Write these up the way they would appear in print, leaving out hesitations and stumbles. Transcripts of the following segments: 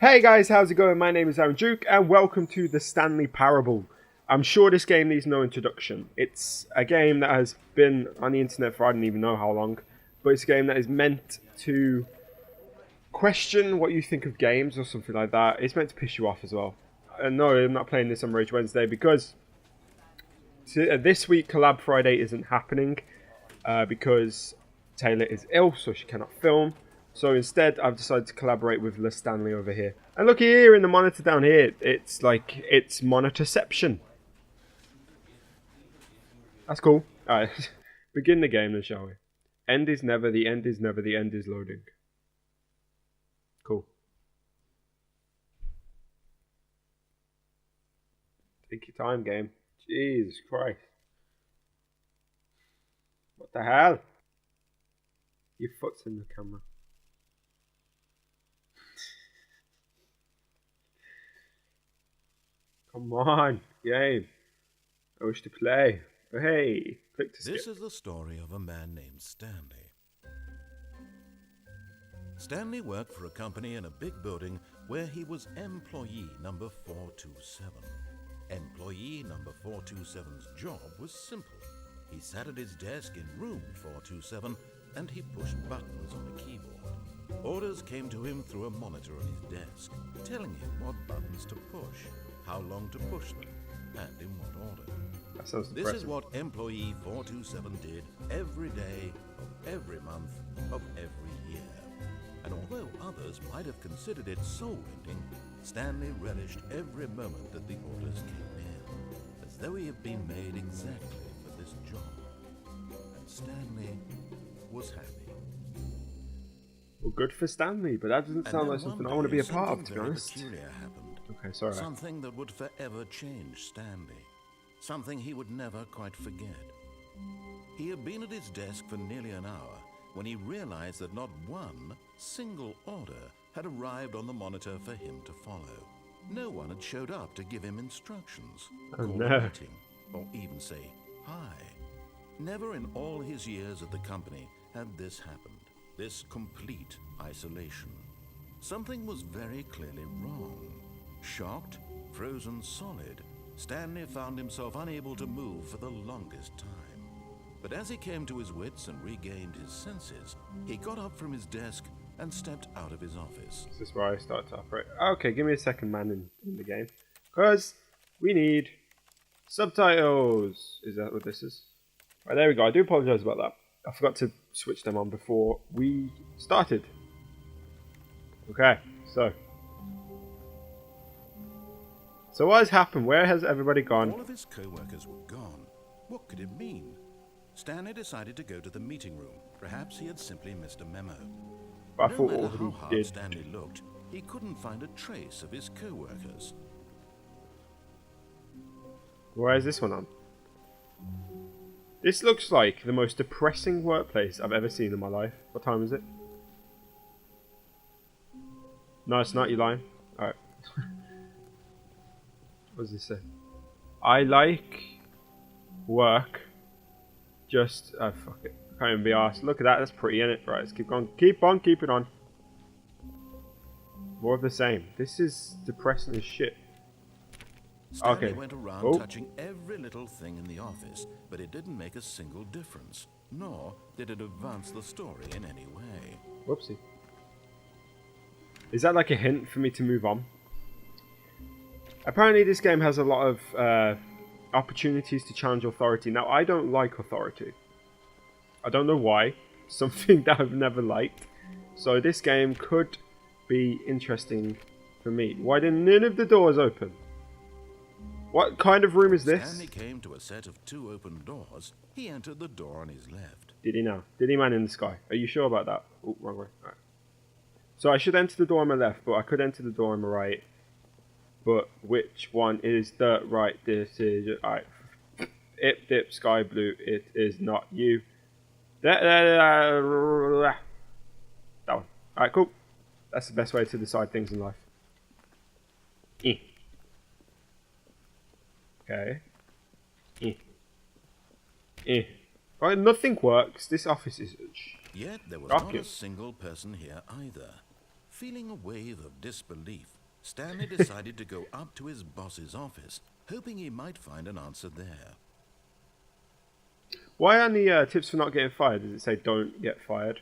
Hey guys, how's it going? My name is Aaron Duke and welcome to the Stanley Parable. I'm sure this game needs no introduction. It's a game that has been on the internet for I don't even know how long, but it's a game that is meant to question what you think of games or something like that. It's meant to piss you off as well. No, I'm not playing this on Rage Wednesday because this week Collab Friday isn't happening because Taylor is ill, so she cannot film. So instead, I've decided to collaborate with Stanley over here. And look here in the monitor down here, it's like, it's monitorception. That's cool. Alright, begin the game then, shall we? End is never, the end is never, the end is loading. Cool. Take your time, game. Jesus Christ. What the hell? Your foot's in the camera. Come on, game. I wish to play. Oh, hey, click to skip. This is the story of a man named Stanley. Stanley worked for a company in a big building where he was employee number 427. Employee number 427's job was simple. He sat at his desk in room 427 and he pushed buttons on a keyboard. Orders came to him through a monitor on his desk, telling him what buttons to push, how long to push them, and in what order. That sounds This depressing. is what employee 427 did every day of every month of every year. And although others might have considered it soul-ending, Stanley relished every moment that the orders came in, as though he had been made exactly for this job. And Stanley was happy. Well, good for Stanley, but that doesn't sound like something I want to be a part of, to be honest. Peculiar happened. Okay, sorry. Something that would forever change Stanley. Something he would never quite forget. He had been at his desk for nearly an hour when he realized that not one single order had arrived on the monitor for him to follow. No one had showed up to give him instructions, call a meeting, or even say hi. Never in all his years at the company had this happened. This complete isolation. Something was very clearly wrong. Shocked, frozen solid, Stanley found himself unable to move for the longest time. But as he came to his wits and regained his senses, he got up from his desk and stepped out of his office. Is this where I start to operate? Okay, give me a second, man, in the game. Because we need subtitles. Is that what this is? Right, there we go. I do apologise about that. I forgot to switch them on before we started. Okay, so what has happened? Where has everybody gone? All of his co-workers were gone. What could it mean? Stanley decided to go to the meeting room. Perhaps he had simply missed a memo. But I No thought matter all how he hard did. Stanley looked, he couldn't find a trace of his co-workers. Where is this one on? This looks like the most depressing workplace I've ever seen in my life. What time is it? No, it's not. You lying? Alright. What does this say? I like work. Just fuck it. I can't even be arsed. Look at that. That's pretty, innit? Right, let's keep going. Keep on, keep it on. More of the same. This is depressing as shit. Stanley Okay. went around touching every little thing in the office, but it didn't make a single difference, nor did it advance the story in any way. Whoopsie. Is that like a hint for me to move on? Apparently this game has a lot of opportunities to challenge authority. Now, I don't like authority. I don't know why. Something that I've never liked. So this game could be interesting for me. Why didn't none of the doors open? What kind of room is this? Stanley came to a set of two open doors. He entered the door on his left. Did he now? Did he man in the sky? Are you sure about that? Oh, wrong way. Alright. So I should enter the door on my left, but I could enter the door on my right. But which one is the right decision? Alright. Ip dip sky blue. It is not you. That one. Alright, cool. That's the best way to decide things in life. Okay. Right, nothing works. This office is... Yet there was not a Rocket. single person here either. Feeling a wave of disbelief, Stanley decided to go up to his boss's office, hoping he might find an answer there. Why on the tips for not getting fired does it say don't get fired?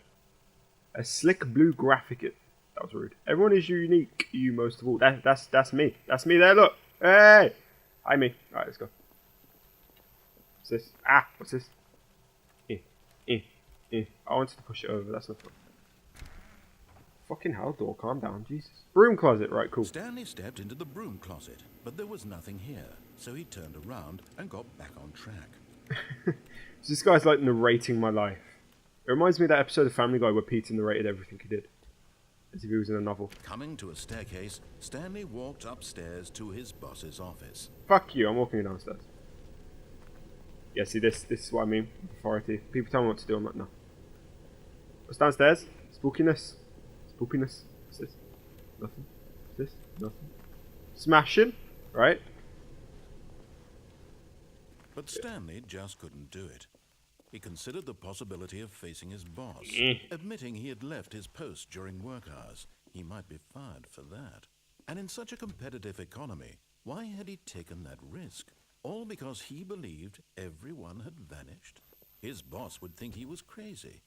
A slick blue graphic. That was rude. Everyone is unique. You most of all. That's me. That's me there. Look. Hey. Hi me. All right, let's go. What's this? Ah. What's this? I wanted to push it over. That's not fun. Fucking hell, door. Calm down. Jesus. Broom closet. Right. Cool. Stanley stepped into the broom closet, but there was nothing here, so he turned around and got back on track. So this guy's like narrating my life. It reminds me of that episode of Family Guy where Peter narrated everything he did, as if he was in a novel. Coming to a staircase, Stanley walked upstairs to his boss's office. Fuck you, I'm walking downstairs. Yeah, see, this is what I mean. Authority. People tell me what to do, I'm like, no. What's downstairs? Spookiness. Spoopiness. What's this? Nothing. What's this? Nothing. Smashing, right? But Stanley just couldn't do it. He considered the possibility of facing his boss, admitting he had left his post during work hours. He might be fired for that. And in such a competitive economy, why had he taken that risk? All because he believed everyone had vanished? His boss would think he was crazy.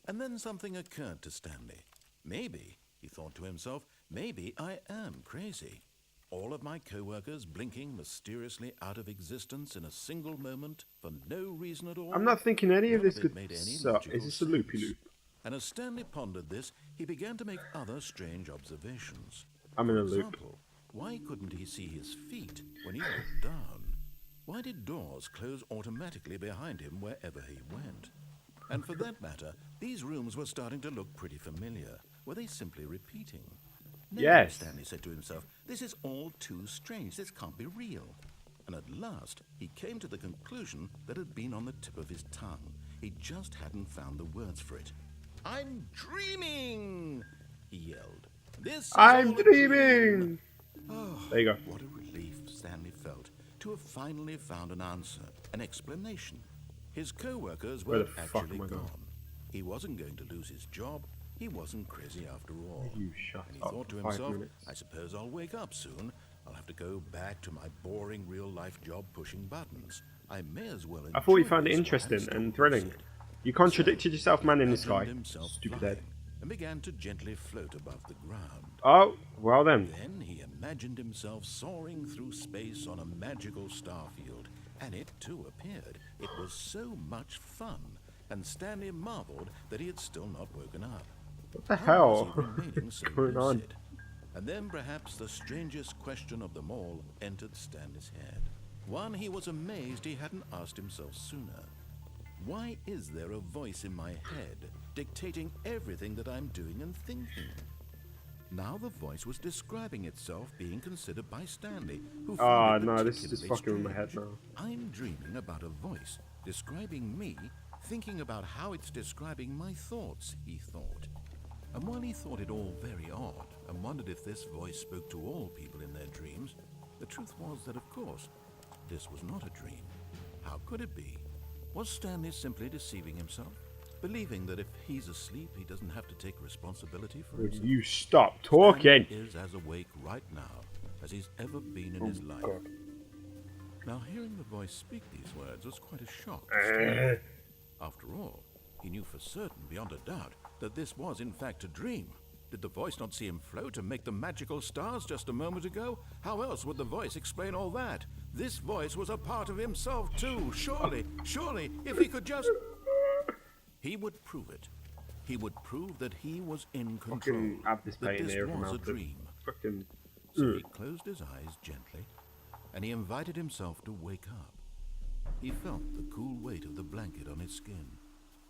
And then something occurred to Stanley. Maybe, he thought to himself, maybe I am crazy. All of my co-workers blinking mysteriously out of existence in a single moment for no reason at all. I'm not thinking any of this could suck. Is this a loopy loop? And as Stanley pondered this, he began to make other strange observations. I'm in a For loop. example, why couldn't he see his feet when he looked down? Why did doors close automatically behind him wherever he went? And for that matter, these rooms were starting to look pretty familiar. Were they simply repeating? No, Yes. Stanley said to himself, this is all too strange. This can't be real. And at last, he came to the conclusion that had been on the tip of his tongue. He just hadn't found the words for it. I'm dreaming, he yelled. This is I'm all a dream. dreaming! Oh, There you go. what a relief Stanley felt to have finally found an answer, an explanation. His co-workers Where were the fuck actually am I going? gone. He wasn't going to lose his job. He wasn't crazy after all. You shut And he up thought to for 5 himself, minutes. I suppose I'll wake up soon. I'll have to go back to my boring real-life job pushing buttons. I may as well I thought you enjoy found it this while I'm interesting still and thrilling. lucid. You contradicted So, yourself, man, in the he sky. imagined himself Stupid flying head. and began to gently float above the ground. Oh, well then. Then he imagined himself soaring through space on a magical starfield, and it too appeared. It was so much fun, and Stanley marveled that he had still not woken up. What the How was hell he remaining so is going on? lucid? And then perhaps the strangest question of them all entered Stanley's head. One he was amazed he hadn't asked himself sooner. Why is there a voice in my head dictating everything that I'm doing and thinking? Now the voice was describing itself being considered by Stanley, who Ah, found it no, this is just particularly fucking with my head strange. now. I'm dreaming about a voice describing me, thinking about how it's describing my thoughts, he thought. And while he thought it all very odd and wondered if this voice spoke to all people in their dreams, the truth was that, of course, this was not a dream. How could it be? Was Stanley simply deceiving himself, believing that if he's asleep, he doesn't have to take responsibility for Would himself? you stop talking? Stanley is as awake right now as he's ever been in Oh, his life. God. Now, hearing the voice speak these words was quite a shock to Stanley. After all, he knew for certain, beyond a doubt, that this was in fact a dream. Did the voice not see him float and make the magical stars just a moment ago? How else would the voice explain all that? This voice was a part of himself too. Surely, if he could just... He would prove it. He would prove that he was in control. Fucking have this That pain this there from was a out the dream. fucking. So he closed his eyes gently, and he invited himself to wake up. He felt the cool weight of the blanket on his skin,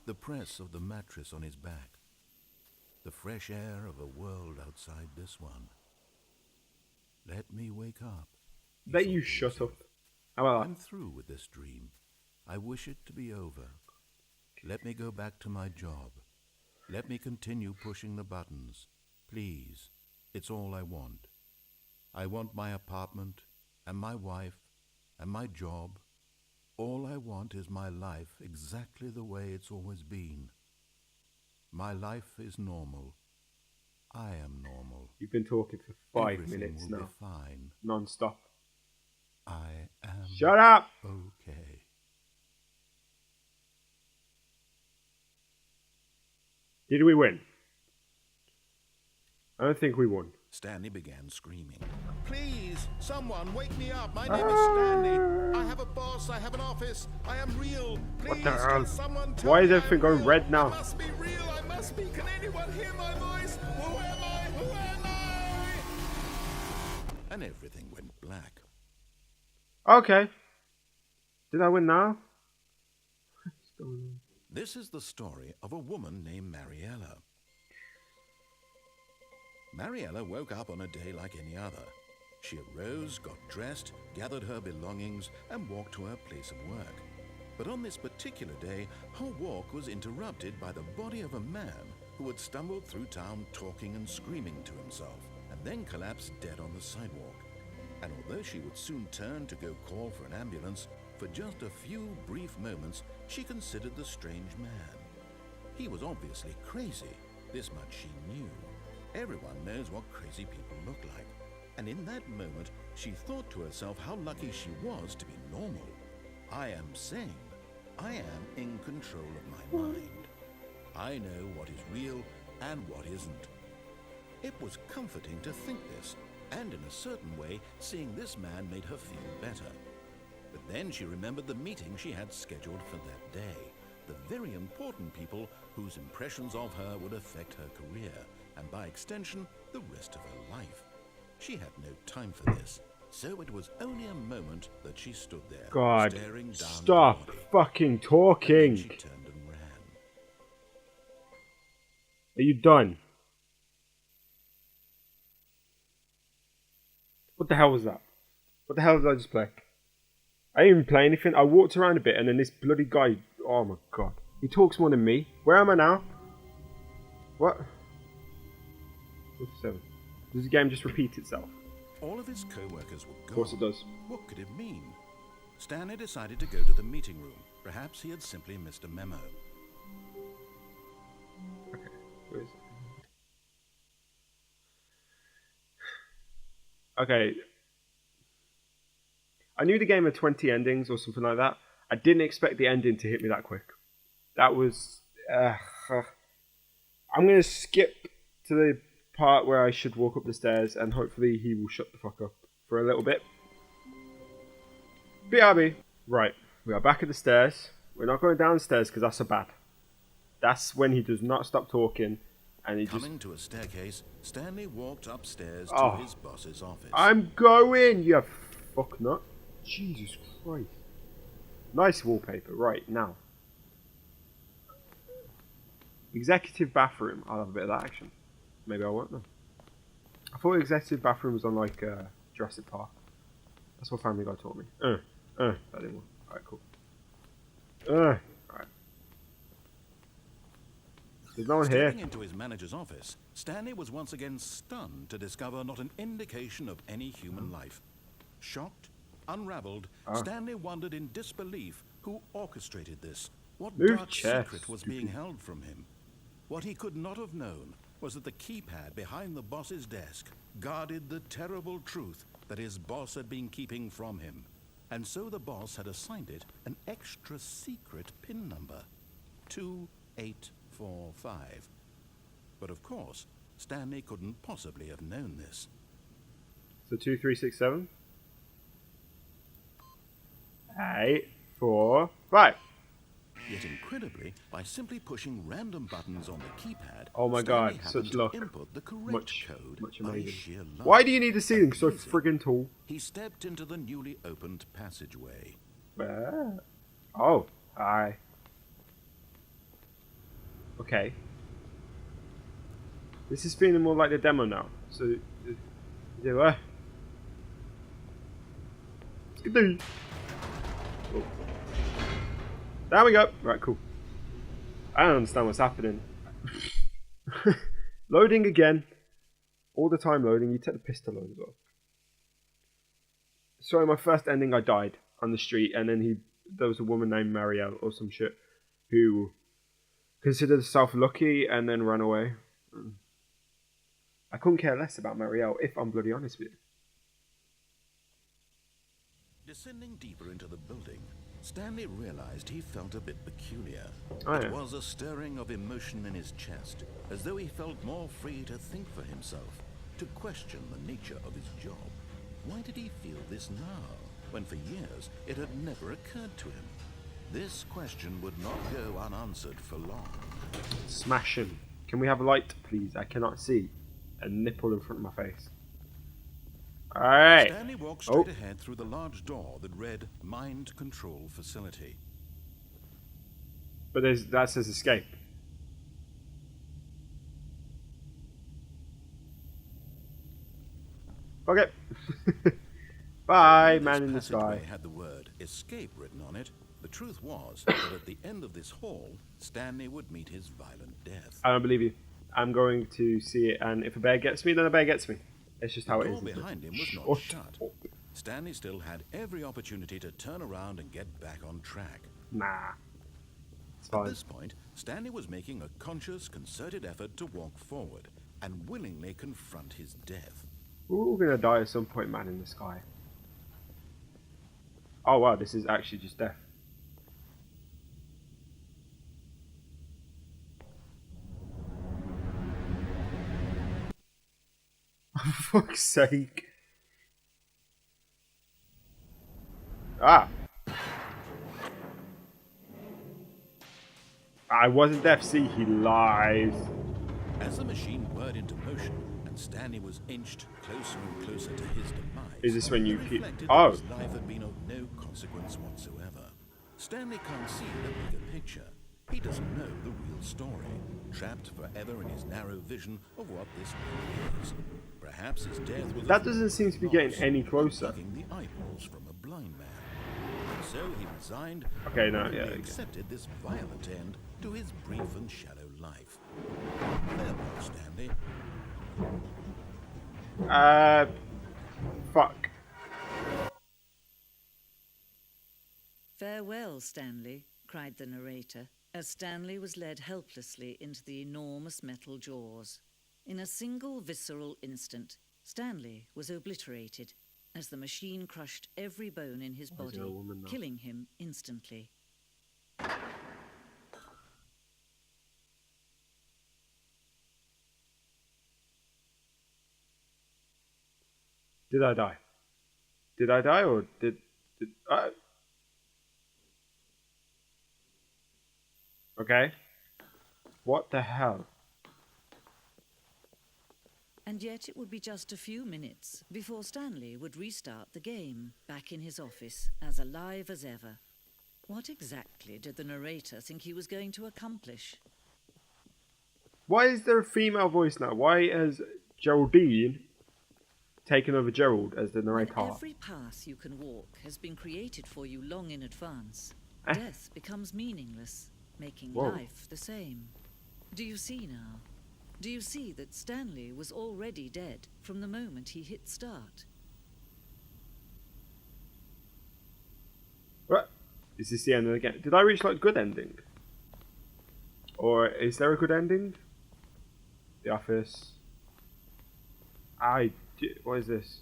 the press of the mattress on his back, the fresh air of a world outside this one. Let me wake up. he Bet thought you to shut himself. up. How about I'm through with this dream. I wish it to be over. Let me go back to my job. Let me continue pushing the buttons. Please, it's all I want. I want my apartment, and my wife, and my job. All I want is my life exactly the way it's always been. My life is normal. I am normal. You've been talking for 5 Everything minutes will now. be fine. Non-stop. I am Shut up! okay. Did we win? I don't think we won. Stanley began screaming. Please, someone wake me up. My name is Stanley. I have a boss. I have an office. I am real. Please, What the hell? can someone tell Why me is everything I'm going real? red now? I must be real. I must be. Can anyone hear my voice? Who am I? Who am I? And everything went black. Okay. Did I win now? What's going on? This is the story of a woman named Mariella. Mariella woke up on a day like any other. She arose, got dressed, gathered her belongings, and walked to her place of work. But on this particular day, her walk was interrupted by the body of a man who had stumbled through town talking and screaming to himself, and then collapsed dead on the sidewalk. And although she would soon turn to go call for an ambulance, for just a few brief moments, she considered the strange man. He was obviously crazy. This much she knew. Everyone knows what crazy people look like. And in that moment, she thought to herself how lucky she was to be normal. I am sane. I am in control of my mind. I know what is real and what isn't. It was comforting to think this, and in a certain way, seeing this man made her feel better. But then she remembered the meeting she had scheduled for that day. The very important people whose impressions of her would affect her career, and by extension, the rest of her life. She had no time for this, so it was only a moment that she stood there, God, staring down stop at the body. fucking And talking. then she turned and ran. Are you done? What the hell was that? What the hell did I just play? I didn't even play anything. I walked around a bit and then this bloody guy... Oh my god. He talks more than me. Where am I now? What? 47. Does the game just repeat itself? All of his co-workers were gone. Of course it does. What could it mean? Stanley decided to go to the meeting room. Perhaps he had simply missed a memo. Okay. Where is it? Okay. I knew the game had 20 endings or something like that. I didn't expect the ending to hit me that quick. That was... I'm going to skip to the part where I should walk up the stairs and hopefully he will shut the fuck up for a little bit. BRB. Right, we are back at the stairs. We're not going downstairs because that's a bad. That's when he does not stop talking and he Coming to a staircase, Stanley walked upstairs Oh. to his boss's office. I'm going, you fuck nut. Jesus Christ. Nice wallpaper, right, now. Executive bathroom. I'll have a bit of that action. Maybe I won't though. I thought executive bathroom was on like Jurassic Park. That's what Family Guy taught me. That didn't work. Alright, cool. Alright. There's no one here. Stepping into his manager's office, Stanley was once again stunned to discover not an indication of any human life. Shocked, unraveled, Stanley wondered in disbelief who orchestrated this. What Move dark chairs, secret was stupid. being held from him? What he could not have known was that the keypad behind the boss's desk guarded the terrible truth that his boss had been keeping from him. And so the boss had assigned it an extra secret PIN number, 2845. But of course, Stanley couldn't possibly have known this. So 2, 3, 6, 7. 8, 4, 5. Yet incredibly, by simply pushing random buttons on the keypad, Oh my Stanley god, happened such to luck. input the correct Much code by amazing. sheer luck. Why do you need the ceiling so Amazing. friggin' tall? He stepped into the newly opened passageway. Oh, hi. Okay. This is feeling more like the demo now. So, yeah. Skidoo. Oh. There we go. Right, cool. I don't understand what's happening. Loading again. All the time loading. You take the piss to load as well. So in my first ending, I died on the street, and then there was a woman named Marielle or some shit who considered herself lucky and then ran away. I couldn't care less about Marielle, if I'm bloody honest with you. Descending deeper into the building, Stanley realized he felt a bit peculiar. Oh, It yeah. was a stirring of emotion in his chest, as though he felt more free to think for himself, to question the nature of his job. Why did he feel this now, when for years it had never occurred to him? This question would not go unanswered for long. Smashing. Can we have a light, please? I cannot see a nipple in front of my face. Alright. Stanley walked straight ahead through the large door that read Mind Control Facility. But that says escape. Okay. Bye, man in the sky. Passageway had the word escape written on it. The truth was that at the end of this hall, Stanley would meet his violent death. I don't believe you. I'm going to see it, and if a bear gets me, then a bear gets me. It's just how it is. The door behind him was not shut. Stanley still had every opportunity to turn around and get back on track. Nah. It's At fine. this point, Stanley was making a conscious, concerted effort to walk forward and willingly confront his death. We're all gonna die at some point, man in the sky. Oh wow, this is actually just death. For fuck's sake. Ah. I wasn't deaf, see, he lies. As the machine whirred into motion and Stanley was inched closer and closer to his demise, Is this when you he keep... reflected Oh. that his life had been of no consequence whatsoever. Stanley can't see the bigger picture. He doesn't know the real story, trapped forever in his narrow vision of what this world is. Perhaps his death was... That doesn't seem to be getting any closer. ...plucking the eyeballs from a blind man. So he resigned Okay, no, and yeah, willingly okay. accepted this violent end to his brief and shallow life. Farewell, Stanley. Fuck. "Farewell, Stanley," cried the narrator, as Stanley was led helplessly into the enormous metal jaws. In a single visceral instant, Stanley was obliterated as the machine crushed every bone in his Why is there body, a woman now? killing him instantly. Did I die? Did I die or did I? Okay. What the hell? And yet it would be just a few minutes before Stanley would restart the game, back in his office, as alive as ever. What exactly did the narrator think he was going to accomplish? Why is there a female voice now? Why has Geraldine taken over Gerald as the narrator? When every path you can walk has been created for you long in advance, Eh? death becomes meaningless, making Whoa. life the same. Do you see now? Do you see that Stanley was already dead from the moment he hit start? What? Is this the end of the game? Did I reach like good ending? Or is there a good ending? The Office. What is this?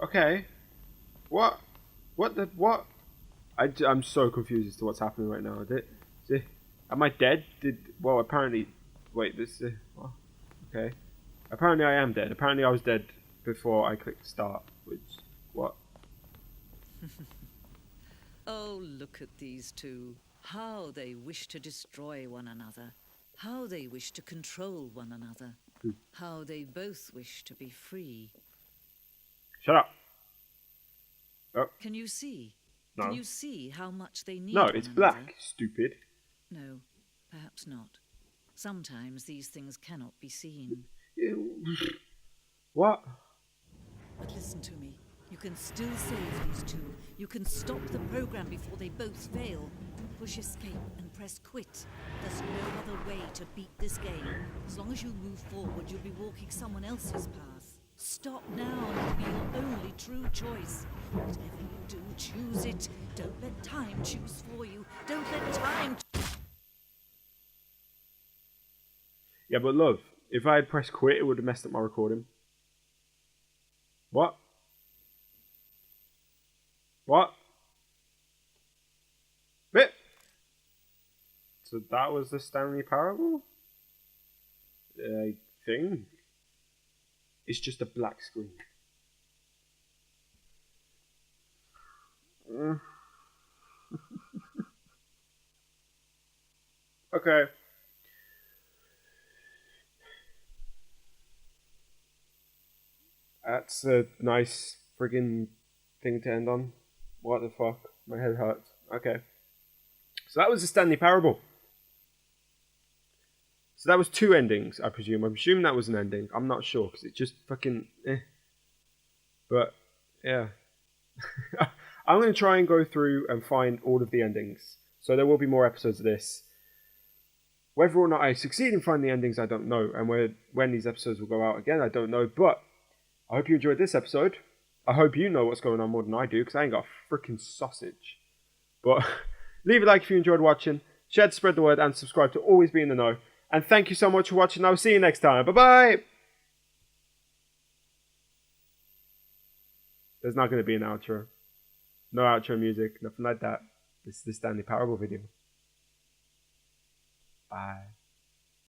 Okay. What? What? I'm so confused as to what's happening right now. Am I dead? Well, apparently... Wait, this... oh, okay. Apparently I am dead. Apparently I was dead before I clicked start. Which... What? Oh, look at these two. How they wish to destroy one another. How they wish to control one another. Hmm. How they both wish to be free. Shut up. Oh, Can you see? no. Can you see how much they need No, one it's another? black, stupid. No, perhaps not. Sometimes these things cannot be seen. What? But listen to me. You can still save these two. You can stop the program before they both fail. Push escape and press quit. There's no other way to beat this game. As long as you move forward, you'll be walking someone else's path. Stop now and it'll be your only true choice. Whatever you do, choose it. Don't let time choose for you. Don't let time... Yeah, but love, if I had pressed quit, it would have messed up my recording. What? What? Bit. So that was the Stanley Parable? I think. It's just a black screen. Okay. That's a nice friggin' thing to end on. What the fuck? My head hurts. Okay. So that was the Stanley Parable. So that was 2 endings, I presume. I'm assuming that was an ending. I'm not sure, because it just fucking... But, yeah. I'm going to try and go through and find all of the endings. So there will be more episodes of this. Whether or not I succeed in finding the endings, I don't know. And when these episodes will go out again, I don't know. But I hope you enjoyed this episode. I hope you know what's going on more than I do, because I ain't got a freaking sausage. But leave a like if you enjoyed watching. Share to spread the word, and subscribe to always be in the know. And thank you so much for watching. I'll see you next time. Bye-bye! There's not going to be an outro. No outro music. Nothing like that. This is the Stanley Parable video. Bye.